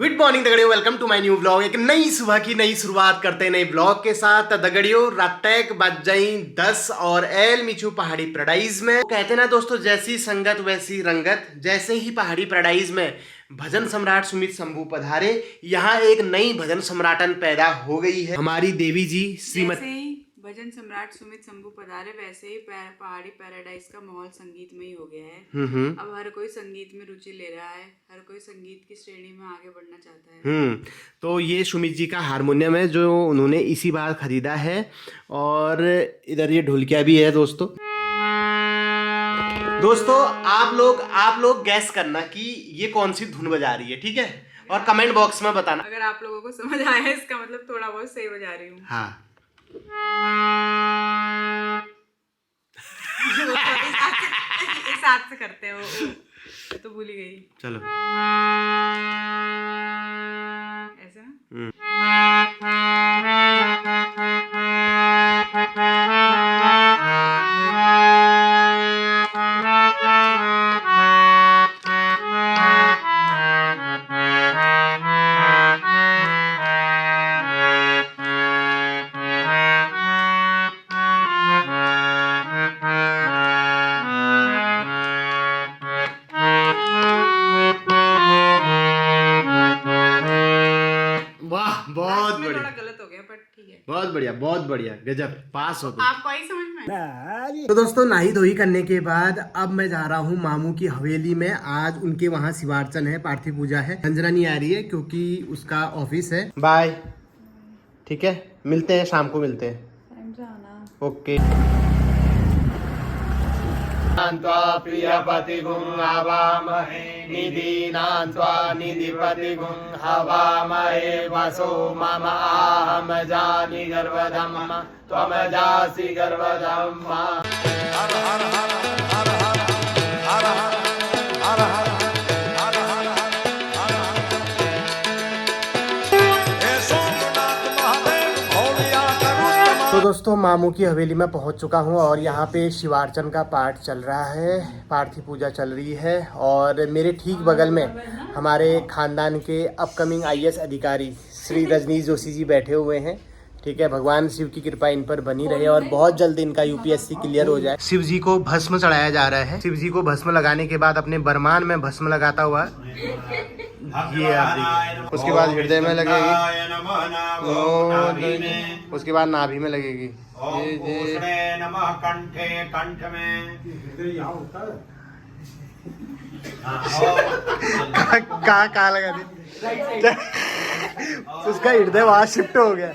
Good morning दगड़ियों, welcome to my new blog. एक नई सुबह की नई शुरुआत करते हैं नए ब्लॉग के साथ। दगड़ियों रातक बज जाई 10 और एल मिचू पहाड़ी पैराडाइज में। कहते हैं ना दोस्तों, जैसी संगत वैसी रंगत। जैसे ही पहाड़ी पैराडाइज में भजन सम्राट सुमित शंभू पधारे, यहाँ एक नई भजन सम्राटन पैदा हो गई है। हमारी देवी जी श्रीमती भजन सम्राट सुमित शंभू पधारे, वैसे ही पहाड़ी पैराडाइज का माहौल संगीतमय हो गया है। अब हर कोई संगीत में रुचि ले रहा है, हर कोई संगीत की श्रेणी में आगे बढ़ना चाहता है। तो ये सुमित जी का हारमोनियम है जो उन्होंने इसी बार खरीदा है, और इधर ये ढोलकिया भी है दोस्तों। आप लोग गैस करना कि ये कौन सी धुन बजा रही है, ठीक है? और कमेंट बॉक्स में बताना। अगर आप लोगों को समझ आया इसका मतलब थोड़ा बहुत सही बजा रही हूँ। हाँ। इस हाथ से करते हैं वो तो भूल ही गई। चलो ऐसे ना। बहुत बढ़िया, थोड़ा गलत हो गया पर ठीक है। बहुत बढ़िया गजब, पास हो गए। आपको आई समझ में? तो दोस्तों नहाई धोई करने के बाद अब मैं जा रहा हूँ मामू की हवेली में। आज उनके वहाँ शिवार्चन है, पार्थिव पूजा है। अंजना नहीं आ रही है क्योंकि उसका ऑफिस है। बाय, ठीक है, मिलते हैं, शाम को मिलते हैं। ओके। प्रियपति गुं हवामहे निधीनां त्वा निधिपति गुं हवामहे वसो मम आहम जानि गर्वधम त्वम जासि गर्वधम। हर हर हर हर हर हर हर हर। तो दोस्तों मामू की हवेली में पहुंच चुका हूं और यहाँ पे शिवार्चन का पाठ चल रहा है, पार्थिव पूजा चल रही है। और मेरे ठीक बगल में हमारे खानदान के अपकमिंग IAS अधिकारी श्री रजनीश जोशी जी बैठे हुए हैं। ठीक है, भगवान शिव की कृपा इन पर बनी रहे और बहुत जल्द इनका UPSC क्लियर हो जाए। शिव जी को भस्म चढ़ाया जा रहा है। शिव जी को भस्म लगाने के बाद अपने बरमान में भस्म लगाता हुआ ये आप देखिए। उसके बाद हृदय में लगेगी, उसके बाद नाभि में लगेगी। कहाँ लगा दी? उसका हृदय वहां शिफ्ट हो गया।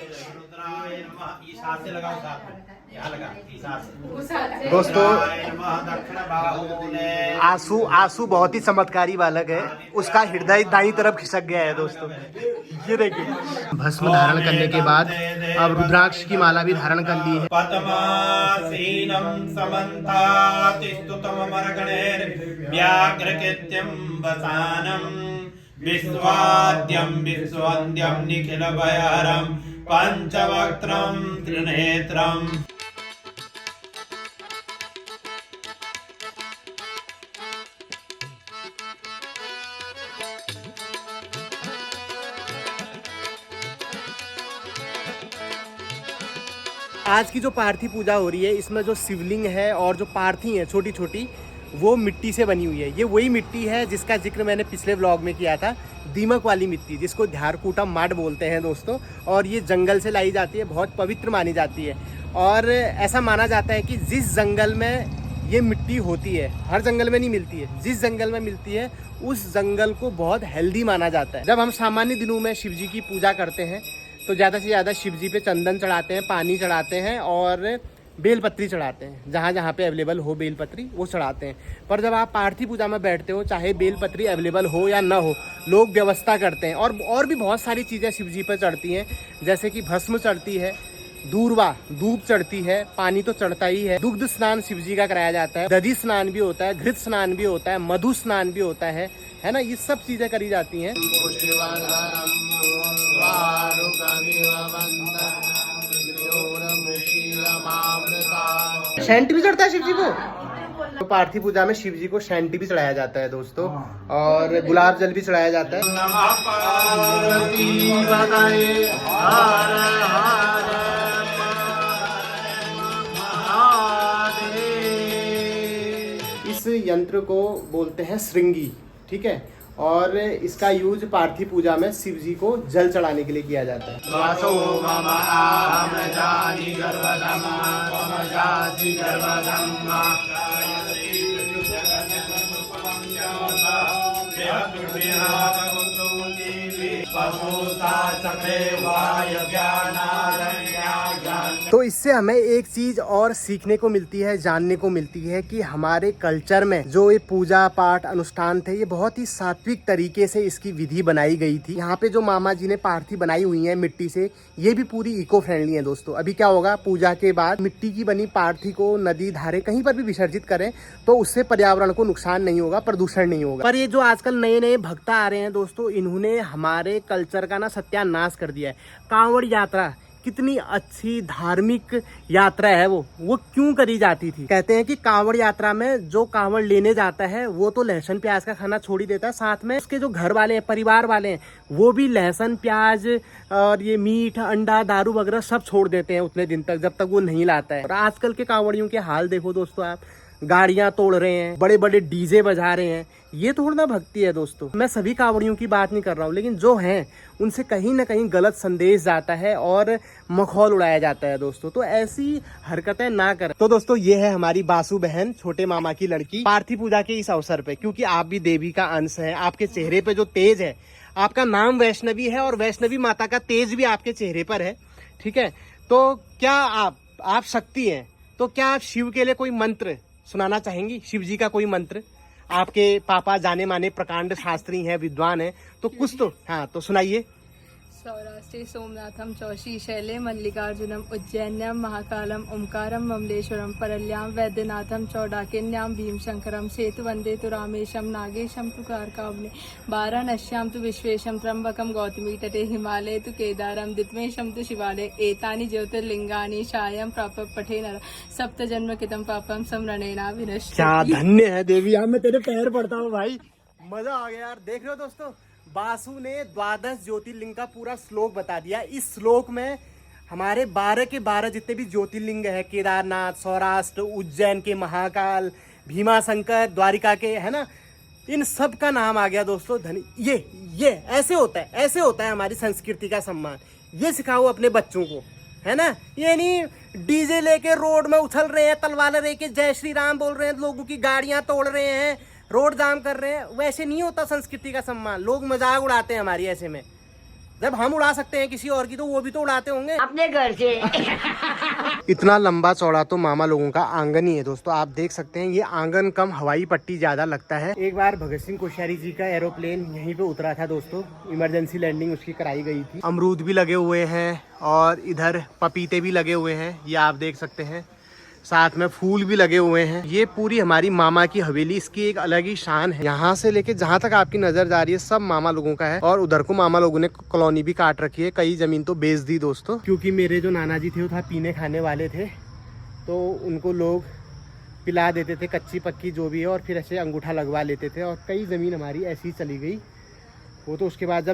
दोस्तों आंसू बहुत ही चमत्कारी बालक है, उसका हृदय दाईं तरफ खिसक गया है दोस्तों। ये देखिए, भस्म धारण करने के बाद अब रुद्राक्ष की माला भी धारण कर ली है। पद्मासीनं समन्तातिस्तुतममरगणैर् व्याघ्रकृत्यं वसानं विश्वाद्यं विश्ववन्द्यं निखिलभयहरं पंचवक्त्रं त्रिनेत्रम्। आज की जो पार्थी पूजा हो रही है, इसमें जो शिवलिंग है और जो पार्थी है छोटी छोटी, वो मिट्टी से बनी हुई है। ये वही मिट्टी है जिसका जिक्र मैंने पिछले व्लॉग में किया था, दीमक वाली मिट्टी, जिसको ध्यारकूटा माड बोलते हैं दोस्तों। और ये जंगल से लाई जाती है, बहुत पवित्र मानी जाती है। और ऐसा माना जाता है कि जिस जंगल में ये मिट्टी होती है, हर जंगल में नहीं मिलती है, जिस जंगल में मिलती है उस जंगल को बहुत हेल्दी माना जाता है। जब हम सामान्य दिनों में शिव जी की पूजा करते हैं तो ज़्यादा से ज़्यादा शिव जी पे चंदन चढ़ाते हैं, पानी चढ़ाते हैं और बेलपत्री चढ़ाते हैं। जहाँ जहाँ पे अवेलेबल हो बेलपत्री वो चढ़ाते हैं। पर जब आप पार्थिव पूजा में बैठते हो, चाहे बेलपत्री अवेलेबल हो या ना हो, लोग व्यवस्था करते हैं। और भी बहुत सारी चीज़ें शिव जी पर चढ़ती हैं, जैसे कि भस्म चढ़ती है, दूर्वा धूप चढ़ती है, पानी तो चढ़ता ही है। दुग्ध स्नान शिव जी का कराया जाता है, दधी स्नान भी होता है, घृत स्नान भी होता है, मधु स्नान भी होता है ना। ये सब चीज़ें करी जाती हैं। सेंट भी चढ़ता है शिव जी को। तो पार्थिव पूजा में शिव जी को शैंटी भी चढ़ाया जाता है दोस्तों, और गुलाब जल भी चढ़ाया जाता है। नमः पार्वती पतये हर हर महादेव। इस यंत्र को बोलते हैं श्रृंगी, ठीक है, और इसका यूज पार्थिव पूजा में शिव जी को जल चढ़ाने के लिए किया जाता है। वासो मम आहम जानि गर्भधमा त्वम जाति गर्भधमा तो इससे हमें एक चीज और सीखने को मिलती है, जानने को मिलती है कि हमारे कल्चर में जो ये पूजा पाठ अनुष्ठान थे, ये बहुत ही सात्विक तरीके से इसकी विधि बनाई गई थी। यहाँ पे जो मामा जी ने पार्थी बनाई हुई है मिट्टी से, ये भी पूरी इको फ्रेंडली है दोस्तों। अभी क्या होगा, पूजा के बाद मिट्टी की बनी पार्थी को नदी धारे कहीं पर भी विसर्जित करें तो उससे पर्यावरण को नुकसान नहीं होगा, प्रदूषण नहीं होगा। पर ये जो आजकल नए नए भक्त आ रहे हैं दोस्तों, इन्होंने हमारे कल्चर का ना सत्यानाश कर दिया है। कांवड़ यात्रा कितनी अच्छी धार्मिक यात्रा है, वो क्यों करी जाती थी? कहते हैं कि कांवड़ यात्रा में जो कांवड़ लेने जाता है वो तो लहसुन प्याज का खाना छोड़ ही देता है, साथ में उसके जो घर वाले हैं, परिवार वाले हैं, वो भी लहसुन प्याज और ये मीट अंडा दारू वगैरह सब छोड़ देते हैं उतने दिन तक, जब तक वो नहीं लाता है। और आजकल के कांवड़ियों के हाल देखो दोस्तों, आप गाड़ियां तोड़ रहे हैं, बड़े बड़े डीजे बजा रहे हैं। ये थोड़ा ना भक्ति है दोस्तों। मैं सभी कांवड़ियों की बात नहीं कर रहा हूँ, लेकिन जो हैं उनसे कहीं ना कहीं गलत संदेश जाता है और मखौल उड़ाया जाता है दोस्तों। तो ऐसी हरकतें ना करें। तो दोस्तों ये है हमारी बासु बहन, छोटे मामा की लड़की। पार्थिव पूजा के इस अवसर पे, क्योंकि आप भी देवी का अंश है, आपके चेहरे पे जो तेज है, आपका नाम वैष्णवी है और वैष्णवी माता का तेज भी आपके चेहरे पर है, ठीक है। तो क्या आप शक्ति हैं, तो क्या आप शिव के लिए कोई मंत्र सुनाना चाहेंगी? शिव जी का कोई मंत्र? आपके पापा जाने माने प्रकांड शास्त्री हैं, विद्वान हैं, तो कुछ तो हाँ तो सुनाइए। सौराष्ट्रे सोमनाथम चौशी शैले मल्लिकार्जुनम उज्जैन्याम महाकालम ओंकारम ममलेश्वरम परल्याम वैद्यनाथम चौडाकिन्याम भीमशंकरम सेतु वंदे तु रामेशम नागेशम तु कारकावने वाराणस्याम तु विश्वेशम त्र्यंबकम गौतमी तटे हिमालय तु केदारम दित्मेशम तु शिवालय एतानि ज्योतिर्लिंगानि शायम प्राप्त पठे नर सप्त जन्म कितम पापम समरणेना विनश्यति। क्या धन्य है देवी, मैं तेरे पैर पड़ता हूँ भाई, मजा आ गया यार। देख रहे हो दोस्तों, बासु ने 12 ज्योतिर्लिंग का पूरा श्लोक बता दिया। इस श्लोक में हमारे 12 के 12 जितने भी ज्योतिर्लिंग है, केदारनाथ, सौराष्ट्र, उज्जैन के महाकाल, भीमाशंकर, द्वारिका के, है ना, इन सब का नाम आ गया दोस्तों। ये ऐसे होता है, ऐसे होता है हमारी संस्कृति का सम्मान। ये सिखाओ अपने बच्चों को, है ना। ये नहीं डीजे लेके रोड में उछल रहे हैं, तलवार लेके जय श्री राम बोल रहे हैं, लोगों की गाड़ियां तोड़ रहे हैं, रोड जाम कर रहे हैं। वैसे नहीं होता संस्कृति का सम्मान। लोग मजाक उड़ाते हैं हमारी ऐसे में। जब हम उड़ा सकते हैं किसी और की, तो वो भी तो उड़ाते होंगे अपने घर से। इतना लंबा चौड़ा तो मामा लोगों का आंगन ही है दोस्तों। आप देख सकते हैं, ये आंगन कम हवाई पट्टी ज्यादा लगता है। एक बार भगत सिंह कोश्यारी जी का एरोप्लेन यहीं पे उतरा था दोस्तों, इमरजेंसी लैंडिंग उसकी कराई गई थी। अमरूद भी लगे हुए हैं और इधर पपीते भी लगे हुए हैं, ये आप देख सकते हैं। साथ में फूल भी लगे हुए हैं। ये पूरी हमारी मामा की हवेली, इसकी एक अलग ही शान है। यहाँ से लेके जहाँ तक आपकी नजर जा रही है सब मामा लोगों का है। और उधर को मामा लोगों ने कॉलोनी भी काट रखी है, कई जमीन तो बेच दी दोस्तों। क्योंकि मेरे जो नाना जी थे वो था पीने खाने वाले थे, तो उनको लोग पिला देते थे कच्ची पक्की जो भी है, और फिर ऐसे अंगूठा लगवा लेते थे। और कई ज़मीन हमारी ऐसी ही चली गई। वो तो उसके बाद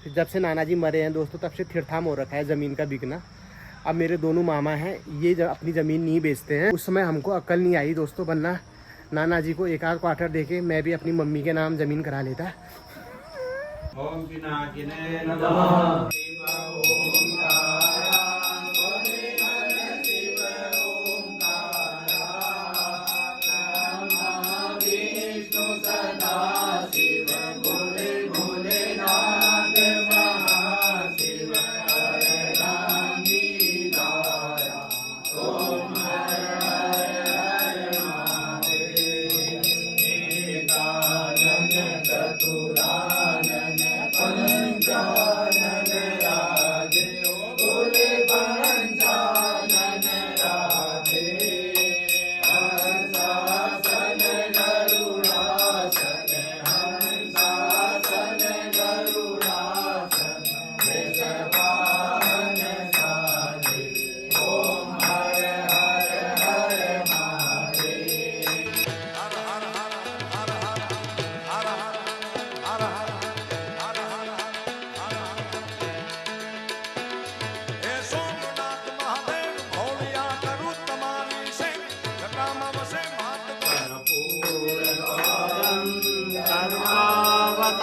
जब से नाना जी मरे हैं दोस्तों, तब से थिरथाम हो रखा है ज़मीन का बिकना। अब मेरे दोनों मामा हैं, ये अपनी ज़मीन नहीं बेचते हैं। उस समय हमको अक्ल नहीं आई दोस्तों, वरना नाना जी को एक आध क्वार्टर देके मैं भी अपनी मम्मी के नाम ज़मीन करा लेता। ओम पिनाकिने नमः।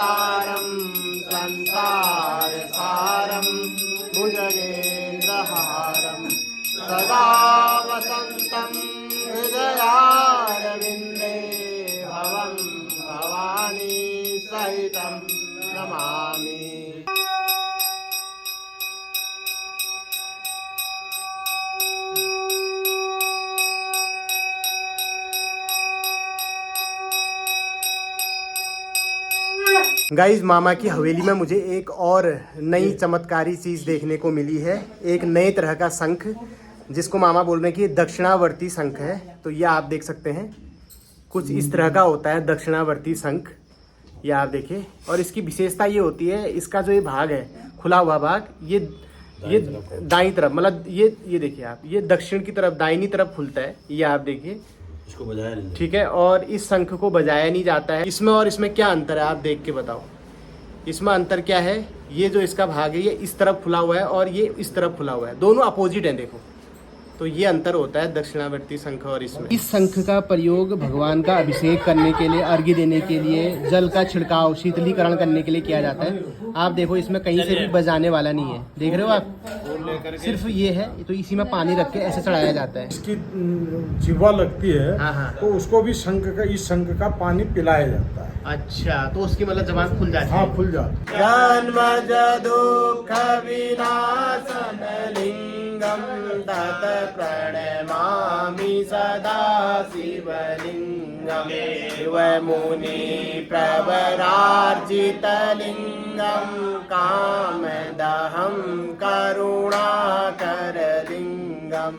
तारं संसारसारं भुजगेन्द्रहारं सदा वसन्तं हृदयारविन्दे भवं भवानी सहितं नमामि। गाइस, मामा की हवेली में मुझे एक और नई चमत्कारी चीज़ देखने को मिली है। एक नए तरह का शंख, जिसको मामा बोल रहे हैं कि ये दक्षिणावर्ती शंख है। तो ये आप देख सकते हैं, कुछ इस तरह का होता है दक्षिणावर्ती शंख। ये आप देखिए, और इसकी विशेषता ये होती है, इसका जो ये भाग है, खुला हुआ भाग, ये दाईं तरफ, मतलब ये देखिए आप, ये दक्षिण की तरफ, दाहिनी तरफ खुलता है। ये आप देखिए, इसको बजाया नहीं, ठीक है। और इस शंख को बजाया नहीं जाता है। इसमें और इसमें क्या अंतर है, आप देख के बताओ। इसमें अंतर क्या है, ये जो इसका भाग है ये इस तरफ खुला हुआ है और ये इस तरफ खुला हुआ है, दोनों अपोजिट हैं, देखो। तो ये अंतर होता है दक्षिणावर्ती शंख और इसमें। इस शंख का प्रयोग भगवान का अभिषेक करने के लिए, अर्घ्य देने के लिए, जल का छिड़काव, शीतलीकरण करने के लिए किया जाता है। आप देखो, इसमें कहीं से भी बजाने वाला नहीं है, देख रहे हो आप, सिर्फ ये है। तो इसी में पानी रख के ऐसे चढ़ाया जाता है। इसकी जिह्वा लगती है, हाँ। तो उसको भी शंख का, इस शंख का पानी पिलाया जाता है। अच्छा, तो उसकी मतलब जबान खुल जाती है। हाँ, खुल जाती है। जन्मज दुःख विनाशन लिंगम तत् प्रणमामि सदा शिवलिंगम शिव मुनि प्रवरार्जित लिंगम कामदहं करुणाकर लिंगम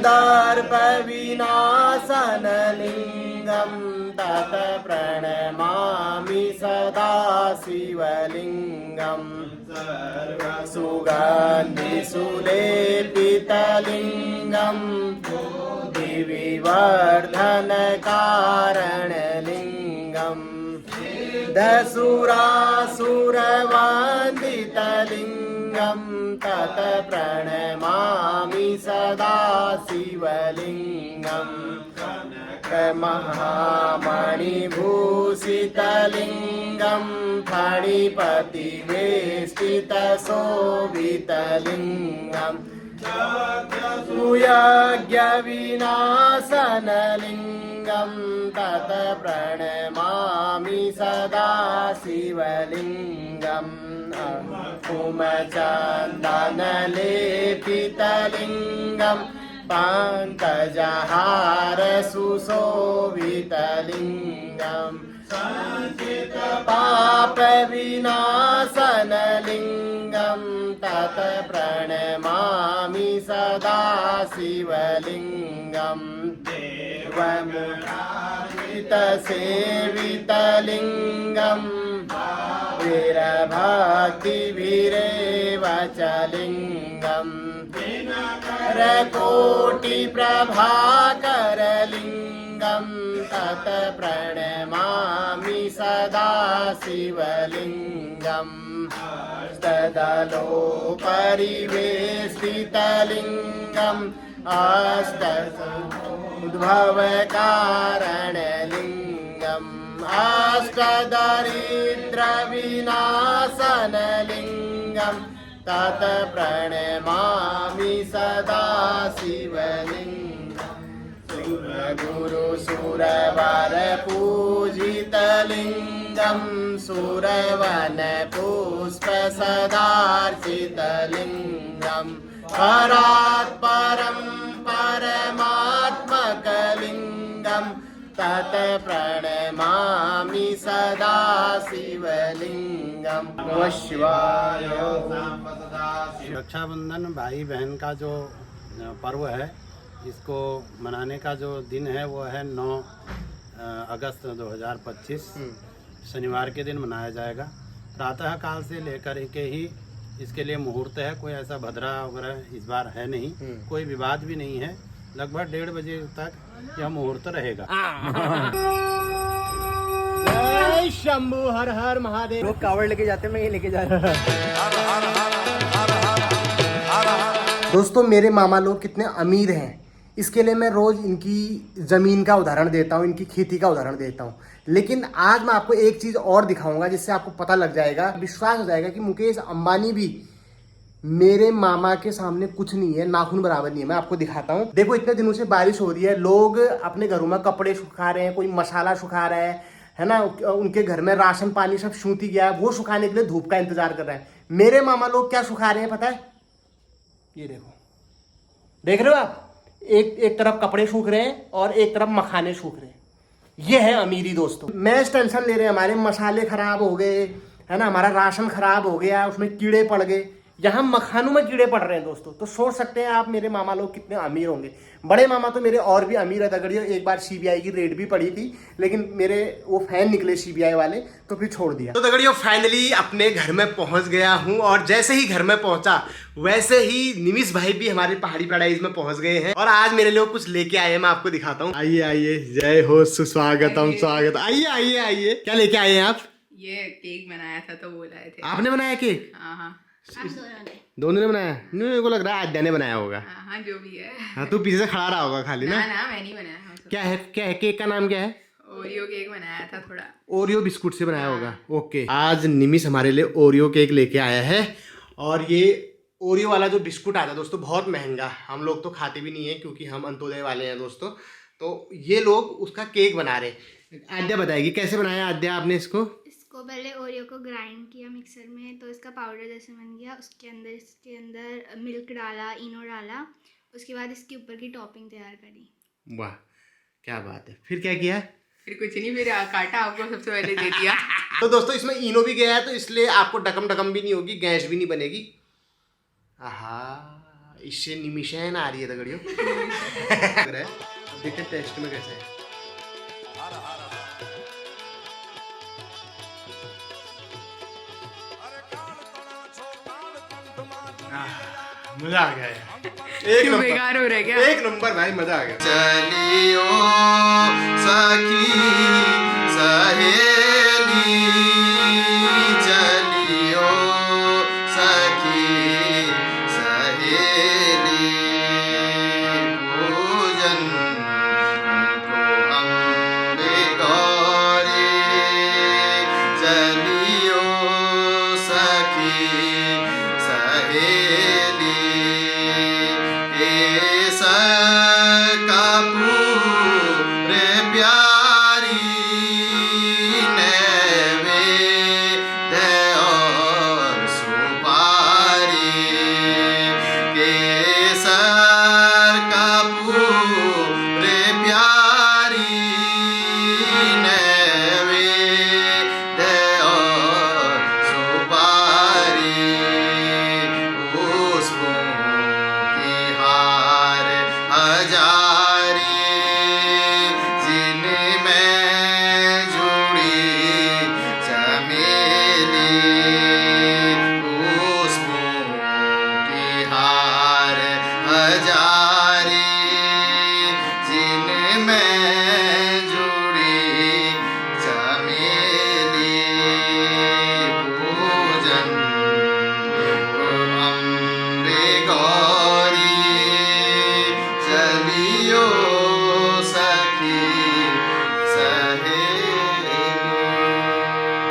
दर्प विनाशन लिंगम तत् प्रणमामि सदा शिवलिंगम सुगंधि सुलेपितलिंगम दिविवर्धन कारण लिंगम दसुरासुरवंदितलिंगम तत् प्रणमामि सदा शिवलिंगम महामणिभूषितलिंगं फणिपतिवेष्टितशोभितलिंगं सुयज्ञविनाशनलिंगं तत् प्रणमामि सदा शिवलिंगम् कुमचन्दनलेपितलिंगं पङ्कजहार सुशोभितलिंगम् पाप विनाशनलिंगं तत् प्रणमामि सदा शिवलिंगम् देवमुरारितसेवितलिंगं वीरभक्तिभिरेव च लिंगम् कोटिप्रभाकरलिंगं तत् प्रणमामि सदा शिवलिंगम् तदलोपरिवेष्टितलिंगम् अष्टोद्भवकारणलिंगम् अष्टदरिद्रविनाशनलिंगम् तत् प्रणमामि सदा शिवलिंगम् सुरगुरुसुरवर पूजितलिंगं सुरवन पुष्प सदार्चितलिंगं परात् परं परमात्मकलिंगं तत् प्रणमामि सदा शिवलिंगम्। नमः शिवाय। रक्षाबंधन भाई बहन का जो पर्व है, इसको मनाने का जो दिन है वो है 9 अगस्त 2025 शनिवार के दिन मनाया जाएगा। प्रातः काल से लेकर के ही इसके लिए मुहूर्त है। कोई ऐसा भद्रा वगैरह इस बार है नहीं, कोई विवाद भी नहीं है। लगभग 1:30 बजे तक यह मुहूर्त रहेगा। जय शंभू, हर हर महादेव। लोग कावड़ लेके जाते हैं, मैं ये लेके जा रहा हूँ। दोस्तों, मेरे मामा लोग कितने अमीर हैं, इसके लिए मैं रोज इनकी जमीन का उदाहरण देता हूँ, इनकी खेती का उदाहरण देता हूँ। लेकिन आज मैं आपको एक चीज और दिखाऊंगा जिससे आपको पता लग जाएगा, विश्वास हो जाएगा कि मुकेश अंबानी भी मेरे मामा के सामने कुछ नहीं है, नाखून बराबर नहीं है। मैं आपको दिखाता हूँ। देखो इतने दिनों से बारिश हो रही है, लोग अपने घरों में कपड़े सुखा रहे हैं, कोई मसाला सुखा रहा है ना, उनके घर में राशन पानी सब सूती गया है, वो सुखाने के लिए धूप का इंतजार कर रहे हैं। मेरे मामा लोग क्या सुखा रहे हैं पता है? ये देखो, देख रहे हो आप? एक तरफ कपड़े सूख रहे हैं और एक तरफ मखाने सूख रहे हैं। ये है अमीरी दोस्तों। मैच टेंशन ले रहे हैं, हमारे मसाले खराब हो गए है ना, हमारा राशन खराब हो गया, उसमें कीड़े पड़ गए। यहाँ मखानों में कीड़े पड़ रहे हैं दोस्तों। तो सोच सकते हैं आप मेरे मामा लोग कितने अमीर होंगे। बड़े मामा तो मेरे और भी अमीर है दगड़ियों। एक बार सीबीआई की रेड भी पड़ी थी, लेकिन मेरे वो फैन निकले सीबीआई वाले, तो फिर छोड़ दिया। तो दगड़ियों फाइनली अपने घर में पहुंच गया हूं, और जैसे ही घर में पहुंचा वैसे ही निमिष भाई भी हमारे पहाड़ी पैराडाइज में पहुंच गए हैं, और आज मेरे लिए कुछ लेके आए हैं। मैं आपको दिखाता हूँ। आइए आइए, जय हो, सुस्वागतम, स्वागत। आइए आइए आइए, क्या लेके आए हैं आप? ये केक बनाया था तो वो लाए थे। आपने बनाया केक? हाँ, दोनों ने बनाया? नहीं, मेरे को लग रहा है आद्या ने बनाया होगा। हाँ, जो भी है। हाँ, तू पीछे से खड़ा रहा होगा खाली ना? ना, मैं नहीं बनाया। क्या है केक का नाम क्या है? ओरियो केक बनाया था थोड़ा। ओरियो बिस्कुट से बनाया होगा। ओके, आज निमिष हमारे लिए ओरियो केक लेके आया है, और ये ओरियो वाला जो बिस्कुट आता है दोस्तों बहुत महंगा, हम लोग तो खाते भी नहीं है क्योंकि हम अंत्योदय वाले हैं दोस्तों। तो ये लोग उसका केक बना रहे हैं। आद्या बताएगी कैसे बनाया। आद्या, आपने इसको पहले ओरियो को ग्राइंड किया मिक्सर में, तो इसका पाउडर जैसे बन गया। इसके अंदर मिल्क डाला, इनो डाला, उसके बाद इसके ऊपर की टॉपिंग तैयार करी। वाह, क्या बात है। फिर क्या किया? फिर कुछ नहीं, फिर काटा आपको सबसे पहले दे दिया। तो दोस्तों इसमें इनो भी गया है, तो इसलिए आपको डकम डकम भी नहीं होगी, गैस भी नहीं बनेगी। आहा, इससे निमिषैन आ रही है दगड़ियों। देखते टेस्ट में कैसे है। मजा आ गया है। एक नंबर, बेकार हो रहा है क्या? एक नंबर भाई, मजा आ गया। चलियो सखी सहेली, चलियो सखी सहेली, पूजन को अम्बे गौरी, चलियो सखी सहेली।